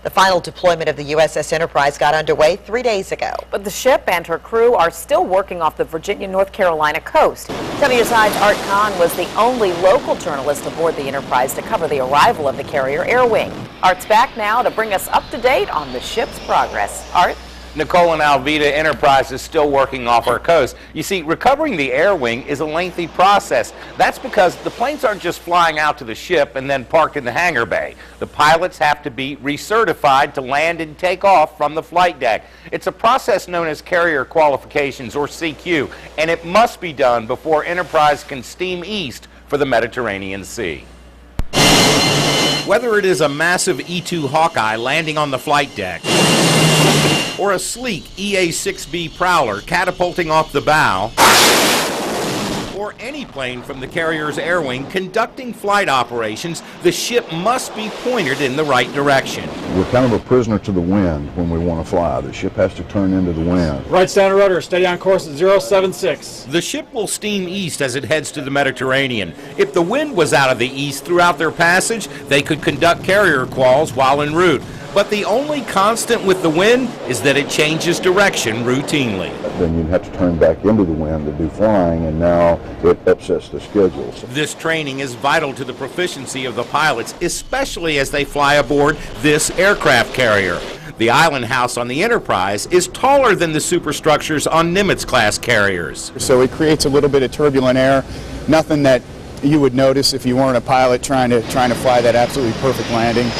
The final deployment of the USS Enterprise got underway 3 days ago. But the ship and her crew are still working off the Virginia-North Carolina coast. WSI's Art Kahn was the only local journalist aboard the Enterprise to cover the arrival of the carrier Air Wing. Art's back now to bring us up to date on the ship's progress. Art? Nicole and Alveda, Enterprise is still working off our coast. You see, recovering the Air Wing is a lengthy process. That's because the planes aren't just flying out to the ship and then parked in the hangar bay. The pilots have to be recertified to land and take off from the flight deck. It's a process known as carrier qualifications, or CQ, and it must be done before Enterprise can steam east for the Mediterranean Sea. Whether it is a massive E-2 Hawkeye landing on the flight deck, or a sleek EA-6B Prowler catapulting off the bow, or any plane from the carrier's air wing conducting flight operations, the ship must be pointed in the right direction. We're kind of a prisoner to the wind when we want to fly. The ship has to turn into the wind. Right center rudder, steady on course at 076. The ship will steam east as it heads to the Mediterranean. If the wind was out of the east throughout their passage, they could conduct carrier quals while en route. But the only constant with the wind is that it changes direction routinely. Then you'd have to turn back into the wind to do flying, and now it upsets the schedules. This training is vital to the proficiency of the pilots, especially as they fly aboard this aircraft carrier. The island house on the Enterprise is taller than the superstructures on Nimitz-class carriers. So it creates a little bit of turbulent air, nothing that you would notice if you weren't a pilot trying to fly that absolutely perfect landing.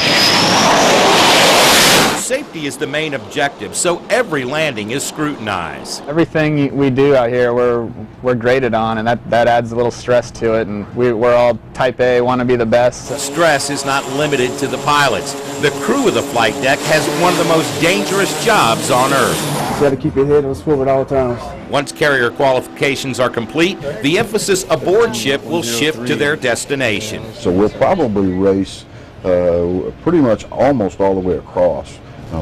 Safety is the main objective, so every landing is scrutinized. Everything we do out here, we're graded on, and that adds a little stress to it. And we're all Type A, want to be the best. Stress is not limited to the pilots. The crew of the flight deck has one of the most dangerous jobs on Earth. You got to keep your head on swivel at all times. Once carrier qualifications are complete, the emphasis aboard ship will shift to their destination. So we'll probably race pretty much almost all the way across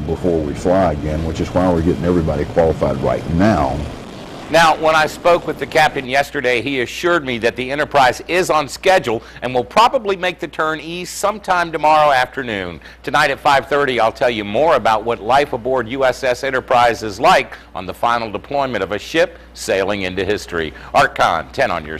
before we fly again, which is why we're getting everybody qualified right now. Now, when I spoke with the captain yesterday, he assured me that the Enterprise is on schedule and will probably make the turn east sometime tomorrow afternoon. Tonight at 5:30, I'll tell you more about what life aboard USS Enterprise is like on the final deployment of a ship sailing into history. Art Kahn, 10 on your